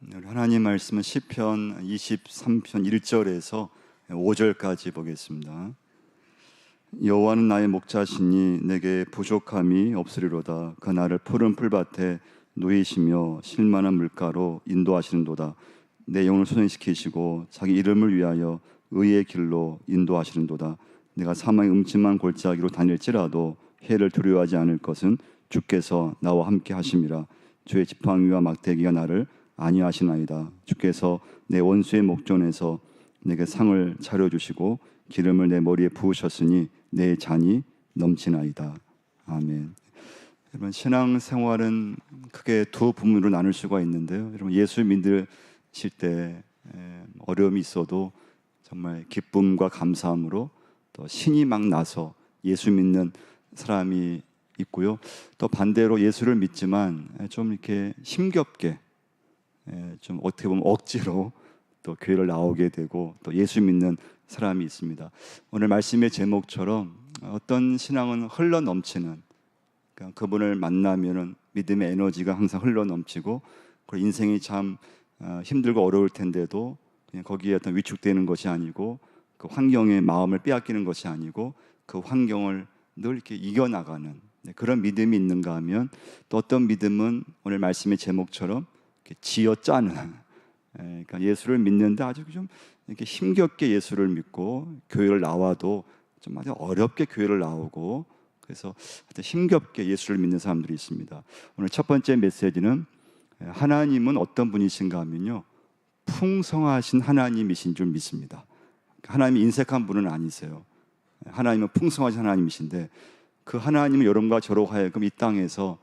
하나님 말씀은 시편 23편 1절에서 5절까지 보겠습니다. 여호와는 나의 목자시니 내게 부족함이 없으리로다. 그 나를 푸른 풀밭에 누이시며 실만한 물가로 인도하시는도다. 내 영혼을 소생시키시고 자기 이름을 위하여 의의 길로 인도하시는도다. 내가 사망의 음침한 골짜기로 다닐지라도 해를 두려워하지 않을 것은 주께서 나와 함께 하심이라. 주의 지팡이와 막대기가 나를 안위하시나이다. 주께서 내 원수의 목전에서 내게 상을 차려주시고 기름을 내 머리에 부으셨으니 내 잔이 넘치나이다. 아멘. 여러분, 신앙생활은 크게 두 부분으로 나눌 수가 있는데요. 여러분, 예수 믿으실 때 어려움이 있어도 정말 기쁨과 감사함으로 또 신이 막 나서 예수 믿는 사람이 있고요. 또 반대로 예수를 믿지만 좀 이렇게 힘겹게 좀 어떻게 보면 억지로 또 교회를 나오게 되고 또 예수 믿는 사람이 있습니다. 오늘 말씀의 제목처럼 어떤 신앙은 흘러 넘치는, 그러니까 그분을 만나면은 믿음의 에너지가 항상 흘러 넘치고, 그리고 인생이 참 힘들고 어려울 텐데도 그냥 거기에 어떤 위축되는 것이 아니고, 그 환경에 마음을 빼앗기는 것이 아니고 그 환경을 늘 이렇게 이겨나가는 그런 믿음이 있는가 하면, 또 어떤 믿음은 오늘 말씀의 제목처럼 지어짜는, 그러니까 예수를 믿는데 아주 좀 이렇게 힘겹게 예수를 믿고 교회를 나와도 좀 아주 어렵게 교회를 나오고, 그래서 힘겹게 예수를 믿는 사람들이 있습니다. 오늘 첫 번째 메시지는 하나님은 어떤 분이신가 하면요, 풍성하신 하나님이신 줄 믿습니다. 하나님이 인색한 분은 아니세요. 하나님은 풍성하신 하나님이신데 그 하나님은 여러분과 저로 하여금 이 땅에서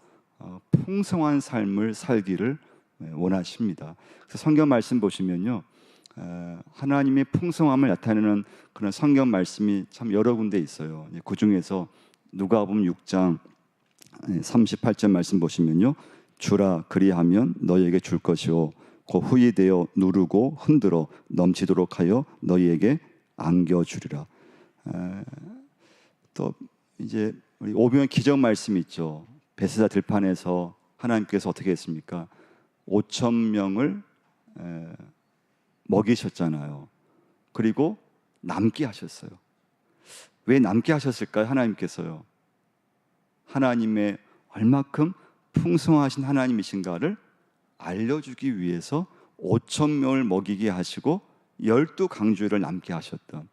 풍성한 삶을 살기를 원하십니다. 그래서 성경 말씀 보시면요, 하나님의 풍성함을 나타내는 그런 성경 말씀이 참 여러 군데 있어요. 그 중에서 누가복음 6장 38절 말씀 보시면요, 주라 그리하면 너희에게 줄 것이요 곧 후히 되어 누르고 흔들어 넘치도록 하여 너희에게 안겨주리라. 또 이제 우리 오병이어 기적 말씀이 있죠. 베세다 들판에서 하나님께서 어떻게 했습니까? 5천 명을 먹이셨잖아요. 그리고 남게 하셨어요. 왜 남게 하셨을까요? 하나님께서요, 하나님의 얼마큼 풍성하신 하나님이신가를 알려주기 위해서 5천 명을 먹이게 하시고 12강주를 남게 하셨던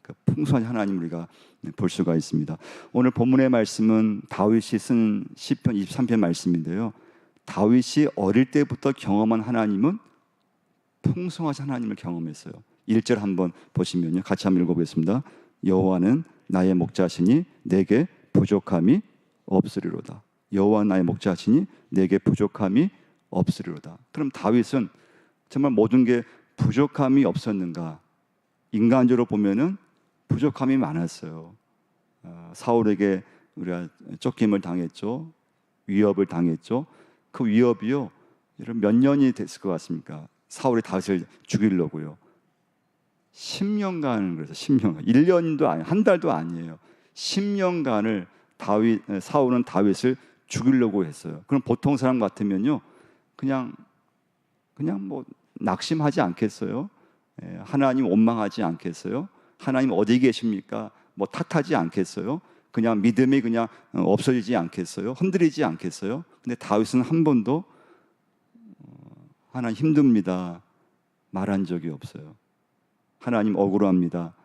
그 풍성한 하나님을 우리가 볼 수가 있습니다. 오늘 본문의 말씀은 다윗이 쓴 시편 23편 말씀인데요, 다윗이 어릴 때부터 경험한 하나님은 풍성하신 하나님을 경험했어요. 1절 한번 보시면요, 같이 한번 읽어보겠습니다. 여호와는 나의 목자시니 내게 부족함이 없으리로다. 여호와 나의 목자시니 내게 부족함이 없으리로다. 그럼 다윗은 정말 모든 게 부족함이 없었는가? 인간적으로 보면은 부족함이 많았어요. 사울에게 우리가 쫓김을 당했죠. 위협을 당했죠. 그 위협이요, 몇 년이 됐을 것 같습니까? 사울이 다윗을 죽이려고요. 10년간을, 그래서 10년간, 1년도 아니, 한 달도 아니에요. 10년간을 사울은 다윗을 죽이려고 했어요. 그럼 보통 사람 같으면요, 그냥 뭐 낙심하지 않겠어요? 하나님 원망하지 않겠어요? 하나님 어디 계십니까? 뭐 탓하지 않겠어요? 그냥 믿음이 그냥 없어지지 않겠어요? 흔들리지 않겠어요? 근데 다윗은 한 번도 하나님 힘듭니다 말한 적이 없어요. 하나님 억울합니다,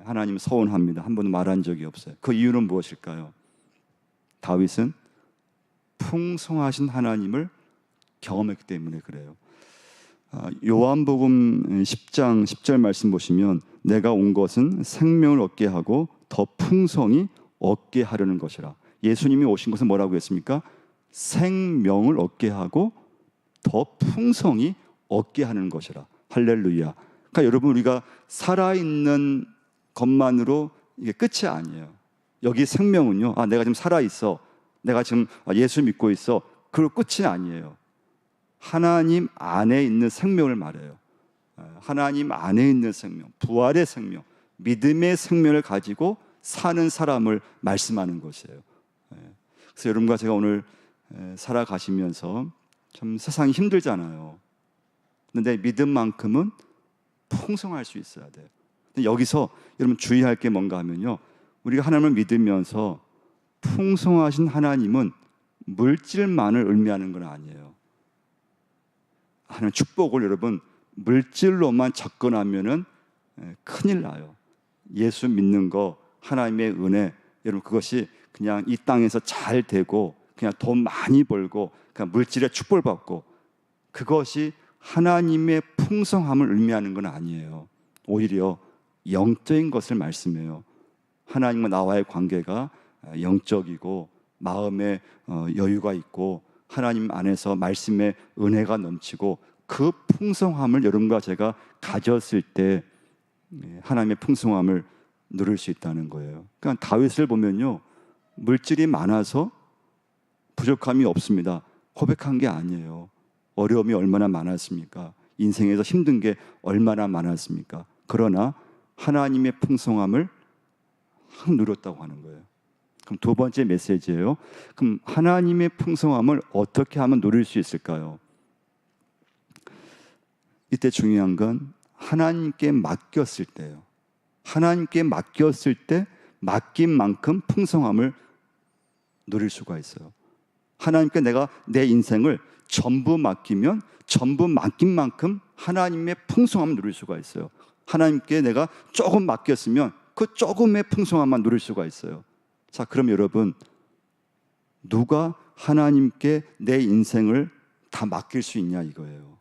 하나님 서운합니다, 한 번도 말한 적이 없어요. 그 이유는 무엇일까요? 다윗은 풍성하신 하나님을 경험했기 때문에 그래요. 요한복음 10장 10절 말씀 보시면 내가 온 것은 생명을 얻게 하고 더 풍성히 얻게 하려는 것이라. 예수님이 오신 것은 뭐라고 했습니까? 생명을 얻게 하고 더 풍성히 얻게 하는 것이라. 할렐루야. 그러니까 여러분, 우리가 살아있는 것만으로 이게 끝이 아니에요. 여기 생명은요, 내가 지금 살아있어, 내가 지금 예수 믿고 있어, 그리고 끝이 아니에요. 하나님 안에 있는 생명을 말해요. 하나님 안에 있는 생명, 부활의 생명, 믿음의 생명을 가지고 사는 사람을 말씀하는 것이에요. 그래서 여러분과 제가 오늘 살아가시면서 참 세상이 힘들잖아요. 근데 내 믿음만큼은 풍성할 수 있어야 돼요. 근데 여기서 여러분 주의할 게 뭔가 하면요, 우리가 하나님을 믿으면서 풍성하신 하나님은 물질만을 의미하는 건 아니에요. 하나님 축복을 여러분 물질로만 접근하면은 큰일 나요. 예수 믿는 거, 하나님의 은혜, 여러분 그것이 그냥 이 땅에서 잘 되고 그냥 돈 많이 벌고 그냥 물질의 축복을 받고, 그것이 하나님의 풍성함을 의미하는 건 아니에요. 오히려 영적인 것을 말씀해요. 하나님과 나와의 관계가 영적이고 마음에 여유가 있고 하나님 안에서 말씀의 은혜가 넘치고, 그 풍성함을 여러분과 제가 가졌을 때 하나님의 풍성함을 누릴 수 있다는 거예요. 그러니까 다윗을 보면요, 물질이 많아서 부족함이 없습니다 고백한 게 아니에요. 어려움이 얼마나 많았습니까? 인생에서 힘든 게 얼마나 많았습니까? 그러나 하나님의 풍성함을 누렸다고 하는 거예요. 그럼 두 번째 메시지예요. 그럼 하나님의 풍성함을 어떻게 하면 누릴 수 있을까요? 이때 중요한 건 하나님께 맡겼을 때예요. 하나님께 맡겼을 때 맡긴 만큼 풍성함을 누릴 수가 있어요. 하나님께 내가 내 인생을 전부 맡기면 전부 맡긴 만큼 하나님의 풍성함을 누릴 수가 있어요. 하나님께 내가 조금 맡겼으면 그 조금의 풍성함만 누릴 수가 있어요. 자, 그럼 여러분, 누가 하나님께 내 인생을 다 맡길 수 있냐 이거예요.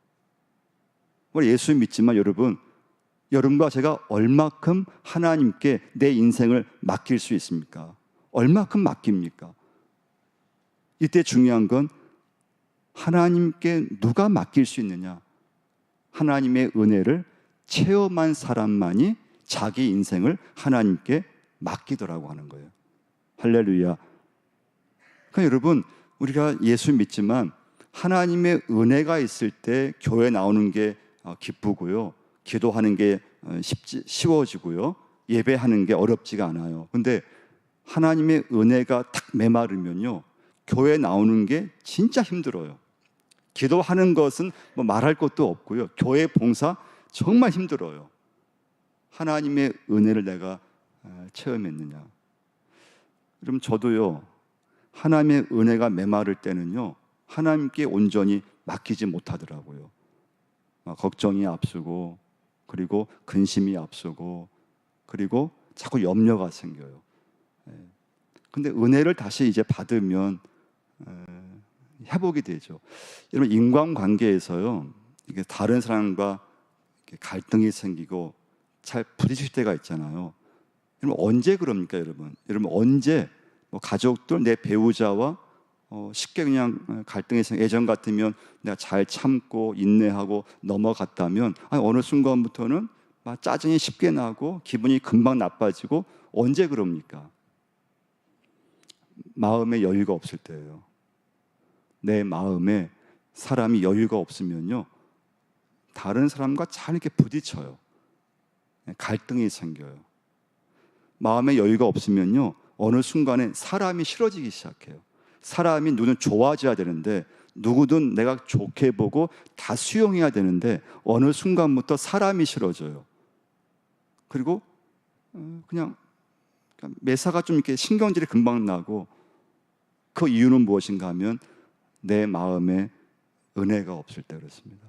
우리 예수 믿지만 여러분과 제가 얼마큼 하나님께 내 인생을 맡길 수 있습니까? 얼마큼 맡깁니까? 이때 중요한 건 하나님께 누가 맡길 수 있느냐. 하나님의 은혜를 체험한 사람만이 자기 인생을 하나님께 맡기더라고 하는 거예요. 할렐루야. 그러니까 여러분, 우리가 예수 믿지만 하나님의 은혜가 있을 때 교회 나오는 게 기쁘고요, 기도하는 게 쉬워지고요, 예배하는 게 어렵지가 않아요. 근데 하나님의 은혜가 탁 메마르면요, 교회 나오는 게 진짜 힘들어요. 기도하는 것은 뭐 말할 것도 없고요, 교회 봉사 정말 힘들어요. 하나님의 은혜를 내가 체험했느냐. 그럼 저도요, 하나님의 은혜가 메마를 때는요, 하나님께 온전히 맡기지 못하더라고요. 걱정이 앞서고, 그리고 근심이 앞서고, 그리고 자꾸 염려가 생겨요. 근데 은혜를 다시 이제 받으면 회복이 되죠. 여러분, 인간관계에서요, 이게 다른 사람과 갈등이 생기고 잘 부딪힐 때가 있잖아요. 여러분, 언제 그럽니까, 여러분? 여러분, 언제 가족들, 내 배우자와 쉽게 그냥 갈등이 생겨, 예전 같으면 내가 잘 참고 인내하고 넘어갔다면 어느 순간부터는 막 짜증이 쉽게 나고 기분이 금방 나빠지고, 언제 그럽니까? 마음에 여유가 없을 때예요. 내 마음에 사람이 여유가 없으면요, 다른 사람과 잘 이렇게 부딪혀요. 갈등이 생겨요. 마음에 여유가 없으면요, 어느 순간에 사람이 싫어지기 시작해요. 사람이 눈은 좋아져야 되는데, 누구든 내가 좋게 보고 다 수용해야 되는데 어느 순간부터 사람이 싫어져요. 그리고 그냥 매사가 좀 이렇게 신경질이 금방 나고, 그 이유는 무엇인가 하면 내 마음에 은혜가 없을 때 그렇습니다.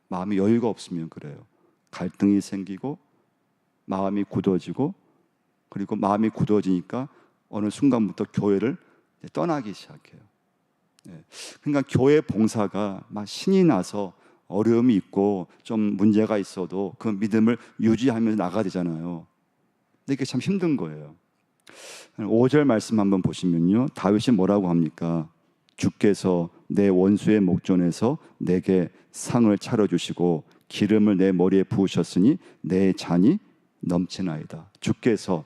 마음에 여유가 없으면 그래요. 갈등이 생기고 마음이 굳어지고, 그리고 마음이 굳어지니까 어느 순간부터 교회를 떠나기 시작해요. 그러니까 교회 봉사가 막 신이 나서 어려움이 있고 좀 문제가 있어도 그 믿음을 유지하면서 나가야 되잖아요. 근데 이게 참 힘든 거예요. 5절 말씀 한번 보시면요, 다윗이 뭐라고 합니까? 주께서 내 원수의 목전에서 내게 상을 차려주시고 기름을 내 머리에 부으셨으니 내 잔이 넘치나이다. 주께서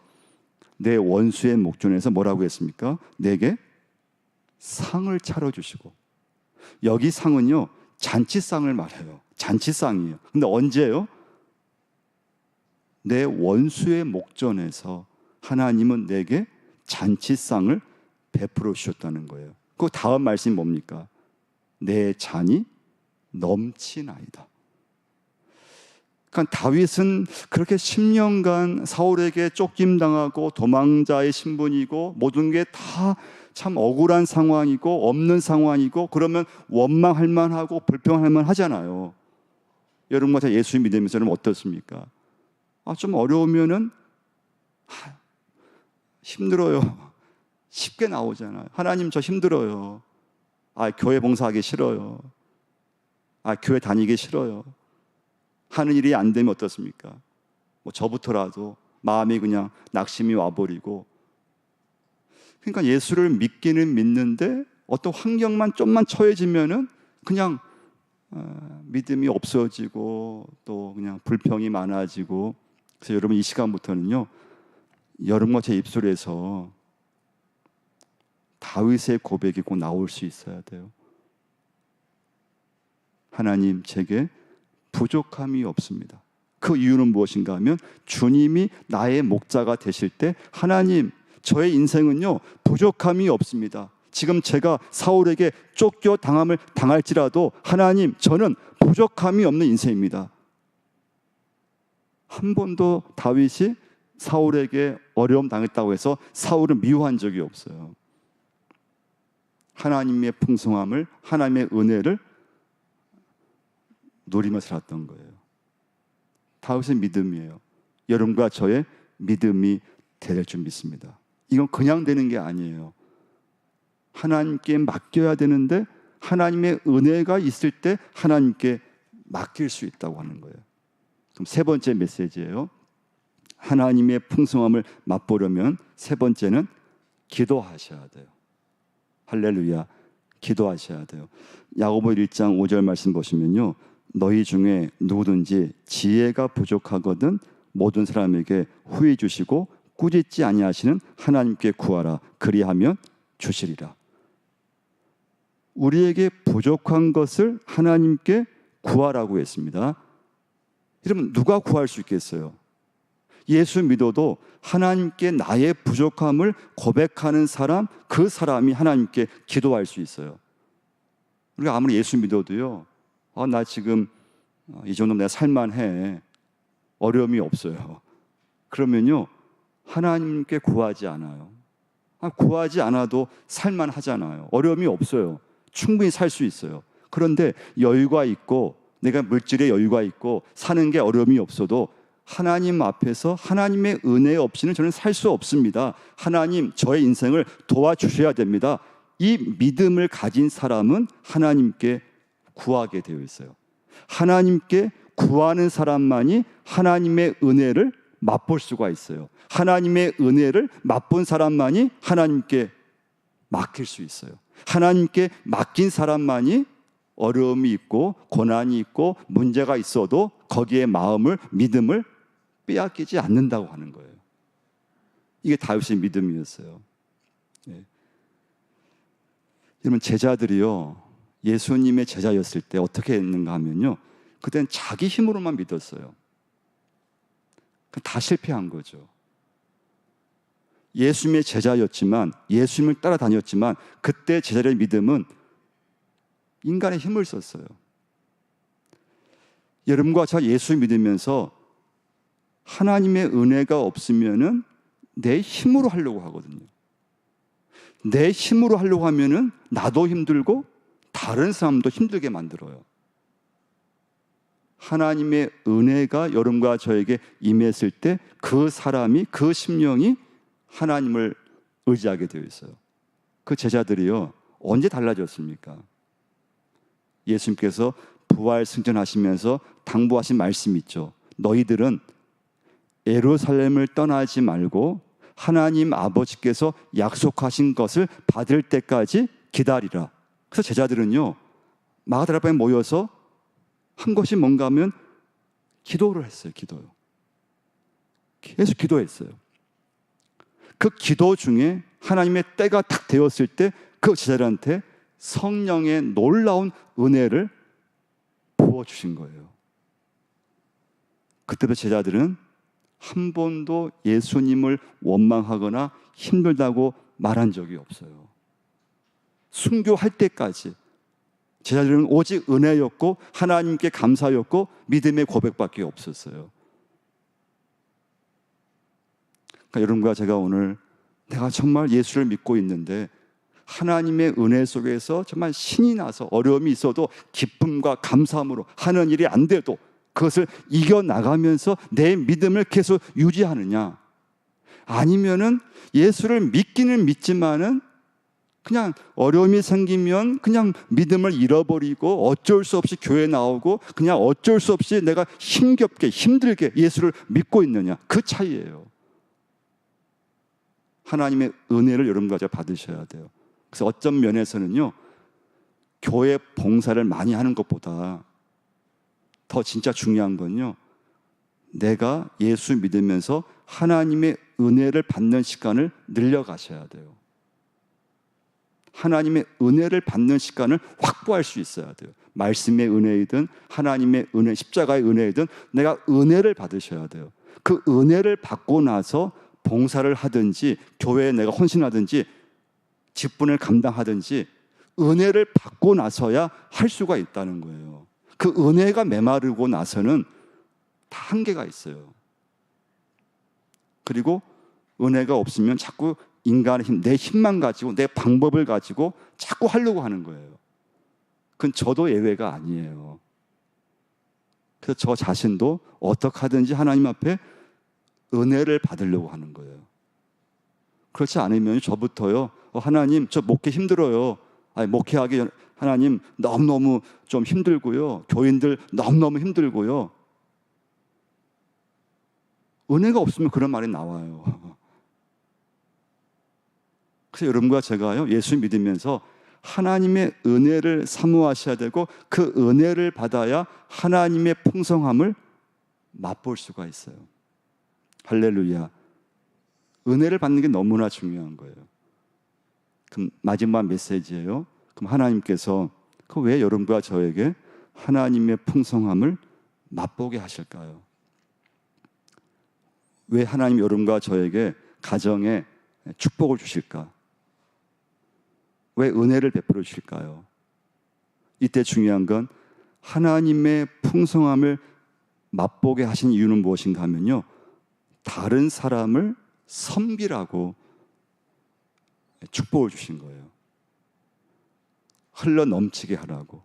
내 원수의 목전에서 뭐라고 했습니까? 내게 상을 차려주시고. 여기 상은요, 잔치상을 말해요. 잔치상이에요. 근데 언제요? 내 원수의 목전에서 하나님은 내게 잔치상을 베풀어 주셨다는 거예요. 그 다음 말씀이 뭡니까? 내 잔이 넘치나이다. 그러니까 다윗은 그렇게 10년간 사울에게 쫓김당하고 도망자의 신분이고 모든 게 다 참 억울한 상황이고 없는 상황이고 그러면 원망할 만하고 불평할 만하잖아요. 여러분과 저 예수 믿으면서 여러분 어떻습니까? 좀 어려우면은 힘들어요. 쉽게 나오잖아요. 하나님 저 힘들어요. 교회 봉사하기 싫어요. 교회 다니기 싫어요. 하는 일이 안 되면 어떻습니까? 저부터라도 마음이 그냥 낙심이 와버리고. 그러니까 예수를 믿기는 믿는데 어떤 환경만 좀만 처해지면은 그냥 믿음이 없어지고 또 그냥 불평이 많아지고. 그래서 여러분 이 시간부터는요, 여러분과 제 입술에서 다윗의 고백이 꼭 나올 수 있어야 돼요. 하나님, 제게 부족함이 없습니다. 그 이유는 무엇인가 하면 주님이 나의 목자가 되실 때 하나님, 저의 인생은요 부족함이 없습니다. 지금 제가 사울에게 쫓겨 당함을 당할지라도 하나님, 저는 부족함이 없는 인생입니다. 한 번도 다윗이 사울에게 어려움 당했다고 해서 사울을 미워한 적이 없어요. 하나님의 풍성함을, 하나님의 은혜를 누리며 살았던 거예요. 다윗의 믿음이에요. 여러분과 저의 믿음이 될 줄 믿습니다. 이건 그냥 되는 게 아니에요. 하나님께 맡겨야 되는데 하나님의 은혜가 있을 때 하나님께 맡길 수 있다고 하는 거예요. 그럼 세 번째 메시지예요. 하나님의 풍성함을 맛보려면 세 번째는 기도하셔야 돼요. 할렐루야, 기도하셔야 돼요. 야고보 1장 5절 말씀 보시면요, 너희 중에 누구든지 지혜가 부족하거든 모든 사람에게 후히 주시고 꾸짖지 아니하시는 하나님께 구하라. 그리하면 주시리라. 우리에게 부족한 것을 하나님께 구하라고 했습니다. 여러분, 누가 구할 수 있겠어요? 예수 믿어도 하나님께 나의 부족함을 고백하는 사람, 그 사람이 하나님께 기도할 수 있어요. 우리가 아무리 예수 믿어도요, 나 지금 이 정도면 내가 살만해, 어려움이 없어요. 그러면요, 하나님께 구하지 않아요. 구하지 않아도 살만하잖아요. 어려움이 없어요. 충분히 살 수 있어요. 그런데 여유가 있고 내가 물질에 여유가 있고 사는 게 어려움이 없어도 하나님 앞에서 하나님의 은혜 없이는 저는 살 수 없습니다. 하나님, 저의 인생을 도와주셔야 됩니다. 이 믿음을 가진 사람은 하나님께 구하게 되어 있어요. 하나님께 구하는 사람만이 하나님의 은혜를 맛볼 수가 있어요. 하나님의 은혜를 맛본 사람만이 하나님께 맡길 수 있어요. 하나님께 맡긴 사람만이 어려움이 있고 고난이 있고 문제가 있어도 거기에 마음을, 믿음을 빼앗기지 않는다고 하는 거예요. 이게 다윗의 믿음이었어요. 여러분, 제자들이요, 예수님의 제자였을 때 어떻게 했는가 하면요, 그때는 자기 힘으로만 믿었어요. 다 실패한 거죠. 예수님의 제자였지만, 예수님을 따라다녔지만 그때 제자들의 믿음은 인간의 힘을 썼어요. 여러분과 저 예수 믿으면서 하나님의 은혜가 없으면은 내 힘으로 하려고 하거든요. 내 힘으로 하려고 하면은 나도 힘들고 다른 사람도 힘들게 만들어요. 하나님의 은혜가 여러분과 저에게 임했을 때 그 사람이, 그 심령이 하나님을 의지하게 되어 있어요. 그 제자들이요, 언제 달라졌습니까? 예수님께서 부활 승천하시면서 당부하신 말씀 있죠. 너희들은 예루살렘을 떠나지 말고 하나님 아버지께서 약속하신 것을 받을 때까지 기다리라. 그래서 제자들은요, 마가다라방에 모여서 한 것이 뭔가 하면 기도를 했어요. 기도요. 계속 기도했어요. 그 기도 중에 하나님의 때가 딱 되었을 때 그 제자들한테 성령의 놀라운 은혜를 부어주신 거예요. 그때부터 제자들은 한 번도 예수님을 원망하거나 힘들다고 말한 적이 없어요. 순교할 때까지 제자들은 오직 은혜였고 하나님께 감사였고 믿음의 고백밖에 없었어요. 그러니까 여러분과 제가 오늘 내가 정말 예수를 믿고 있는데 하나님의 은혜 속에서 정말 신이 나서 어려움이 있어도 기쁨과 감사함으로 하는 일이 안 돼도 그것을 이겨나가면서 내 믿음을 계속 유지하느냐, 아니면은 예수를 믿기는 믿지만은 그냥 어려움이 생기면 그냥 믿음을 잃어버리고 어쩔 수 없이 교회 나오고 그냥 어쩔 수 없이 내가 힘겹게 힘들게 예수를 믿고 있느냐, 그 차이예요. 하나님의 은혜를 여러분과 제가 받으셔야 돼요. 그래서 어떤 면에서는요, 교회 봉사를 많이 하는 것보다 더 진짜 중요한 건요, 내가 예수 믿으면서 하나님의 은혜를 받는 시간을 늘려가셔야 돼요. 하나님의 은혜를 받는 시간을 확보할 수 있어야 돼요. 말씀의 은혜이든 하나님의 은혜, 십자가의 은혜이든 내가 은혜를 받으셔야 돼요. 그 은혜를 받고 나서 봉사를 하든지 교회에 내가 헌신하든지 직분을 감당하든지 은혜를 받고 나서야 할 수가 있다는 거예요. 그 은혜가 메마르고 나서는 다 한계가 있어요. 그리고 은혜가 없으면 자꾸 인간의 힘, 내 힘만 가지고 내 방법을 가지고 자꾸 하려고 하는 거예요. 그건 저도 예외가 아니에요. 그래서 저 자신도 어떻게 하든지 하나님 앞에 은혜를 받으려고 하는 거예요. 그렇지 않으면 저부터요, 하나님 저 목회 힘들어요. 아니, 목회하기 하나님 너무너무 좀 힘들고요. 교인들 너무너무 힘들고요. 은혜가 없으면 그런 말이 나와요. 그래서 여러분과 제가요, 예수 믿으면서 하나님의 은혜를 사모하셔야 되고 그 은혜를 받아야 하나님의 풍성함을 맛볼 수가 있어요. 할렐루야. 은혜를 받는 게 너무나 중요한 거예요. 그럼 마지막 메시지예요. 그럼 하나님께서 왜 여러분과 저에게 하나님의 풍성함을 맛보게 하실까요? 왜 하나님 여러분과 저에게 가정에 축복을 주실까? 왜 은혜를 베풀어 주실까요? 이때 중요한 건 하나님의 풍성함을 맛보게 하신 이유는 무엇인가 하면요, 다른 사람을 섬기라고 축복을 주신 거예요. 흘러 넘치게 하라고.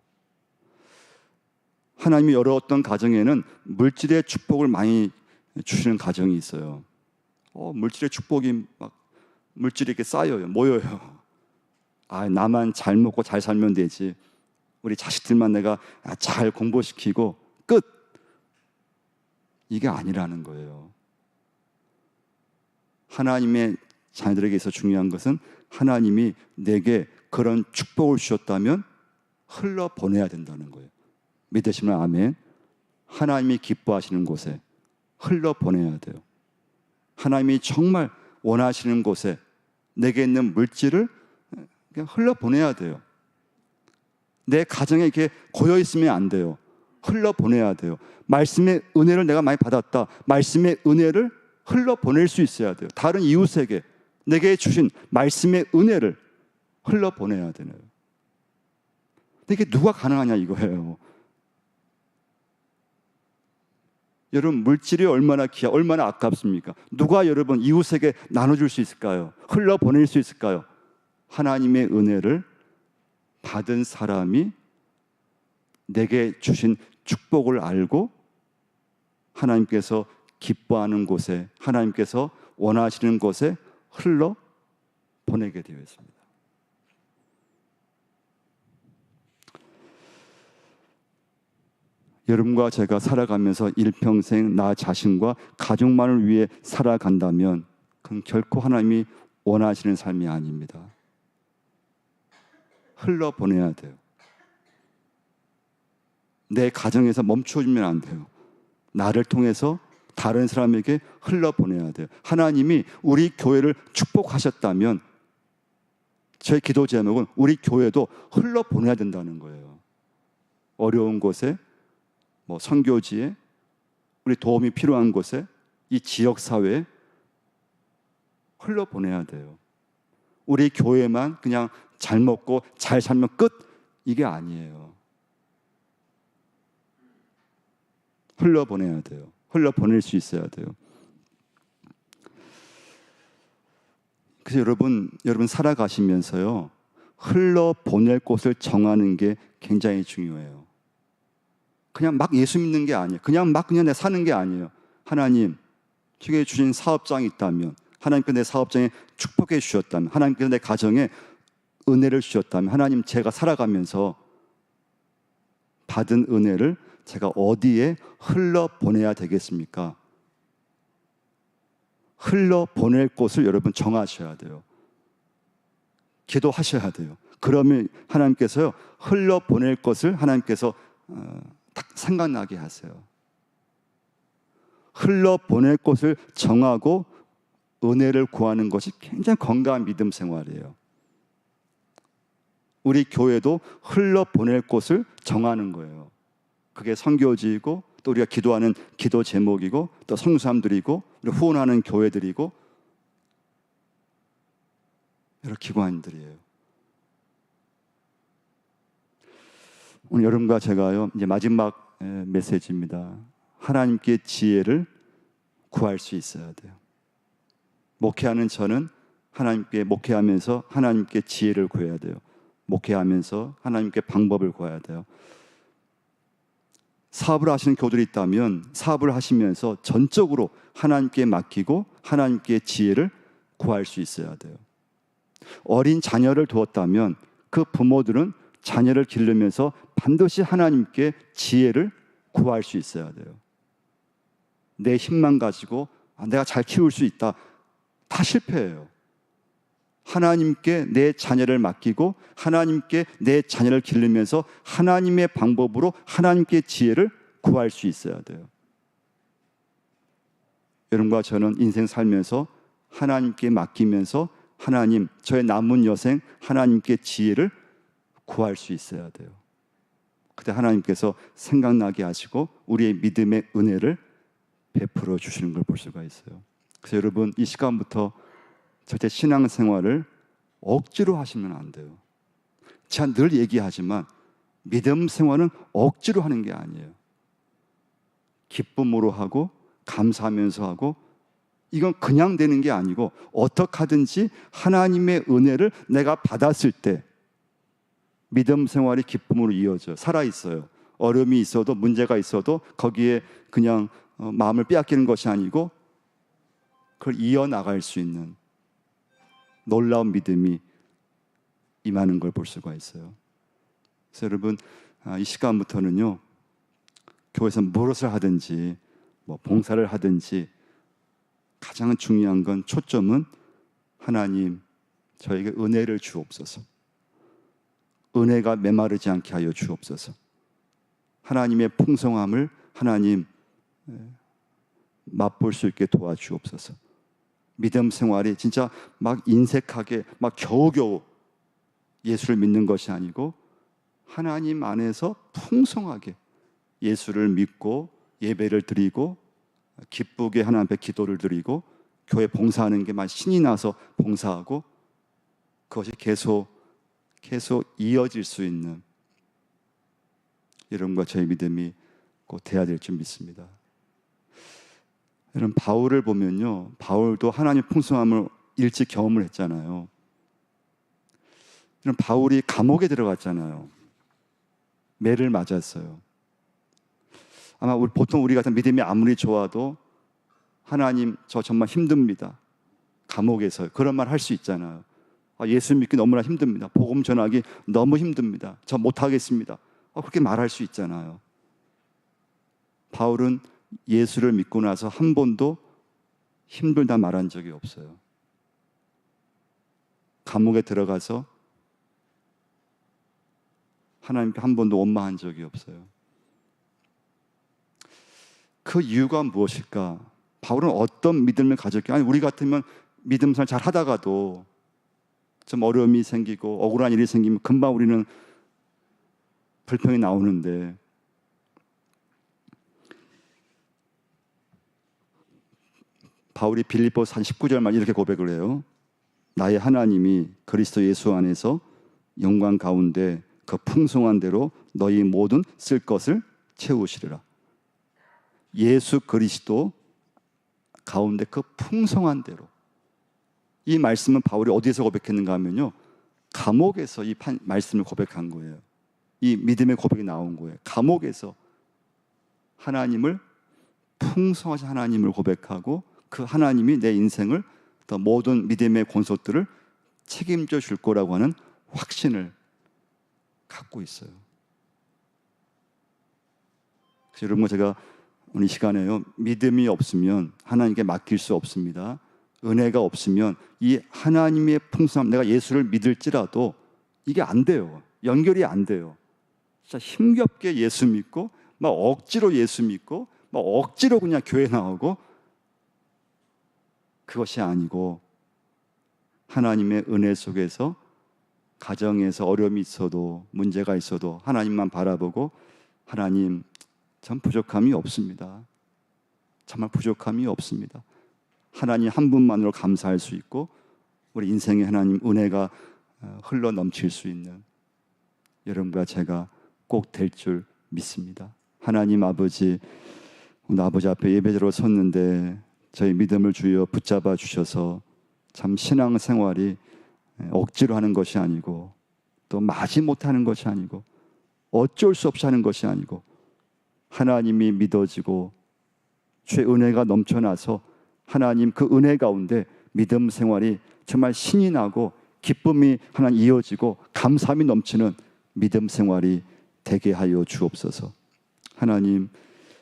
하나님이 여러 어떤 가정에는 물질의 축복을 많이 주시는 가정이 있어요. 물질의 축복이 막 물질이 이렇게 쌓여요, 모여요. 나만 잘 먹고 잘 살면 되지. 우리 자식들만 내가 잘 공부시키고 끝. 이게 아니라는 거예요. 하나님의 자녀들에게 있어 중요한 것은 하나님이 내게 그런 축복을 주셨다면 흘러 보내야 된다는 거예요. 믿으시면 아멘. 하나님이 기뻐하시는 곳에 흘러 보내야 돼요. 하나님이 정말 원하시는 곳에 내게 있는 물질을 그냥 흘러 보내야 돼요. 내 가정에 이렇게 고여 있으면 안 돼요. 흘러 보내야 돼요. 말씀의 은혜를 내가 많이 받았다. 말씀의 은혜를 흘러 보낼 수 있어야 돼요. 다른 이웃에게 내게 주신 말씀의 은혜를 흘러 보내야 되네요. 근데 이게 누가 가능하냐 이거예요. 여러분, 물질이 얼마나 얼마나 아깝습니까? 누가 여러분 이웃에게 나눠줄 수 있을까요? 흘러 보낼 수 있을까요? 하나님의 은혜를 받은 사람이 내게 주신 축복을 알고 하나님께서 기뻐하는 곳에, 하나님께서 원하시는 곳에 흘러 보내게 되어 있습니다. 여러분과 제가 살아가면서 일평생 나 자신과 가족만을 위해 살아간다면 그건 결코 하나님이 원하시는 삶이 아닙니다. 흘러 보내야 돼요. 내 가정에서 멈춰주면 안 돼요. 나를 통해서 다른 사람에게 흘러 보내야 돼요. 하나님이 우리 교회를 축복하셨다면 저의 기도 제목은 우리 교회도 흘러 보내야 된다는 거예요. 어려운 곳에, 선교지에, 우리 도움이 필요한 곳에, 이 지역 사회에 흘러 보내야 돼요. 우리 교회만 그냥 잘 먹고 잘 살면 끝, 이게 아니에요. 흘러보내야 돼요. 흘러보낼 수 있어야 돼요. 그래서 여러분 살아가시면서요, 흘러보낼 곳을 정하는 게 굉장히 중요해요. 그냥 막 예수 믿는 게 아니에요. 그냥 내 사는 게 아니에요. 하나님, 제게 주신 사업장이 있다면, 하나님께 내 사업장에 축복해 주셨다면, 하나님께서 내 가정에 은혜를 주셨다면, 하나님, 제가 살아가면서 받은 은혜를 제가 어디에 흘러보내야 되겠습니까? 흘러보낼 곳을 여러분 정하셔야 돼요. 기도하셔야 돼요. 그러면 하나님께서요, 흘러보낼 것을 하나님께서 딱 생각나게 하세요. 흘러보낼 곳을 정하고 은혜를 구하는 것이 굉장히 건강한 믿음 생활이에요. 우리 교회도 흘러보낼 곳을 정하는 거예요. 그게 선교지이고, 또 우리가 기도하는 기도 제목이고, 또 성도사람들이고, 우리 후원하는 교회들이고, 여러 기관들이에요. 오늘 여러분과 제가요, 이제 마지막 메시지입니다. 하나님께 지혜를 구할 수 있어야 돼요. 목회하는 저는 하나님께 목회하면서 하나님께 지혜를 구해야 돼요. 목회하면서 하나님께 방법을 구해야 돼요. 사업을 하시는 교들이 있다면 사업을 하시면서 전적으로 하나님께 맡기고 하나님께 지혜를 구할 수 있어야 돼요. 어린 자녀를 두었다면 그 부모들은 자녀를 기르면서 반드시 하나님께 지혜를 구할 수 있어야 돼요. 내 힘만 가지고 내가 잘 키울 수 있다, 다 실패해요. 하나님께 내 자녀를 맡기고 하나님께 내 자녀를 기르면서 하나님의 방법으로 하나님께 지혜를 구할 수 있어야 돼요. 여러분과 저는 인생 살면서 하나님께 맡기면서 하나님, 저의 남은 여생 하나님께 지혜를 구할 수 있어야 돼요. 그때 하나님께서 생각나게 하시고 우리의 믿음의 은혜를 베풀어 주시는 걸 볼 수가 있어요. 그래서 여러분, 이 시간부터 절대 신앙생활을 억지로 하시면 안 돼요. 제가 늘 얘기하지만 믿음 생활은 억지로 하는 게 아니에요. 기쁨으로 하고 감사하면서 하고, 이건 그냥 되는 게 아니고 어떻게 하든지 하나님의 은혜를 내가 받았을 때 믿음 생활이 기쁨으로 이어져요. 살아있어요. 어려움이 있어도 문제가 있어도 거기에 그냥 마음을 빼앗기는 것이 아니고 그걸 이어나갈 수 있는 놀라운 믿음이 임하는 걸 볼 수가 있어요. 그래서 여러분, 이 시간부터는요, 교회에서 무엇을 하든지 뭐 봉사를 하든지 가장 중요한 건, 초점은 하나님, 저에게 은혜를 주옵소서. 은혜가 메마르지 않게 하여 주옵소서. 하나님의 풍성함을 하나님 맛볼 수 있게 도와주옵소서. 믿음 생활이 진짜 막 인색하게 막 겨우겨우 예수를 믿는 것이 아니고 하나님 안에서 풍성하게 예수를 믿고 예배를 드리고 기쁘게 하나님 앞에 기도를 드리고 교회 봉사하는 게 막 신이 나서 봉사하고, 그것이 계속 이어질 수 있는 여러분과 저의 믿음이 꼭 돼야 될 줄 믿습니다. 여러분, 바울을 보면요, 바울도 하나님의 풍성함을 일찍 경험을 했잖아요. 여러분, 바울이 감옥에 들어갔잖아요. 매를 맞았어요. 아마 보통 우리 같은 믿음이 아무리 좋아도 하나님, 저 정말 힘듭니다. 감옥에서 그런 말 할 수 있잖아요. 예수 믿기 너무나 힘듭니다. 복음 전하기 너무 힘듭니다. 저 못하겠습니다. 그렇게 말할 수 있잖아요. 바울은 예수를 믿고 나서 한 번도 힘들다 말한 적이 없어요. 감옥에 들어가서 하나님께 한 번도 원망한 적이 없어요. 그 이유가 무엇일까? 바울은 어떤 믿음을 가졌길래, 우리 같으면 믿음생활 잘 하다가도 좀 어려움이 생기고 억울한 일이 생기면 금방 우리는 불평이 나오는데, 바울이 빌립보서 19절 말 이렇게 고백을 해요. 나의 하나님이 그리스도 예수 안에서 영광 가운데 그 풍성한 대로 너희 모든 쓸 것을 채우시리라. 예수 그리스도 가운데 그 풍성한 대로. 이 말씀은 바울이 어디에서 고백했는가 하면요, 감옥에서 이 말씀을 고백한 거예요. 이 믿음의 고백이 나온 거예요. 감옥에서 하나님을, 풍성하신 하나님을 고백하고 그 하나님이 내 인생을, 또 모든 믿음의 권속들을 책임져 줄 거라고 하는 확신을 갖고 있어요. 그래서 여러분, 제가 오늘 이 시간에요, 믿음이 없으면 하나님께 맡길 수 없습니다. 은혜가 없으면 이 하나님의 풍성함, 내가 예수를 믿을지라도 이게 안 돼요. 연결이 안 돼요. 진짜 힘겹게 예수 믿고 막 억지로 예수 믿고 막 억지로 그냥 교회 나오고, 그것이 아니고 하나님의 은혜 속에서 가정에서 어려움이 있어도 문제가 있어도 하나님만 바라보고, 하나님 전 부족함이 없습니다. 정말 부족함이 없습니다. 하나님 한 분만으로 감사할 수 있고 우리 인생에 하나님 은혜가 흘러 넘칠 수 있는 여러분과 제가 꼭 될 줄 믿습니다. 하나님 아버지, 오늘 아버지 앞에 예배드려 섰는데 저희 믿음을 주여 붙잡아 주셔서 참 신앙생활이 억지로 하는 것이 아니고 또 마지 못하는 것이 아니고 어쩔 수 없이 하는 것이 아니고 하나님이 믿어지고 주의 은혜가 넘쳐나서 하나님 그 은혜 가운데 믿음 생활이 정말 신이 나고 기쁨이 하나님 이어지고 감사함이 넘치는 믿음 생활이 되게 하여 주옵소서. 하나님,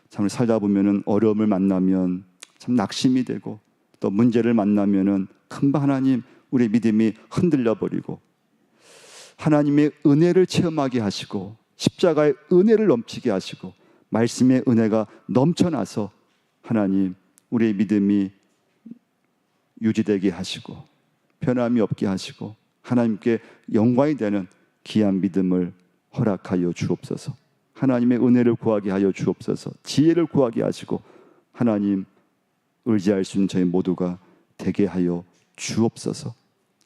참 살다 보면은 어려움을 만나면 참 낙심이 되고 또 문제를 만나면은 금방 하나님 우리 믿음이 흔들려 버리고 하나님의 은혜를 체험하게 하시고 십자가의 은혜를 넘치게 하시고 말씀의 은혜가 넘쳐나서 하나님 우리의 믿음이 유지되게 하시고 변함이 없게 하시고 하나님께 영광이 되는 귀한 믿음을 허락하여 주옵소서. 하나님의 은혜를 구하게 하여 주옵소서. 지혜를 구하게 하시고 하나님 의지할 수 있는 저희 모두가 되게 하여 주옵소서.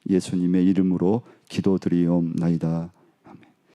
예수님의 이름으로 기도드리옵나이다.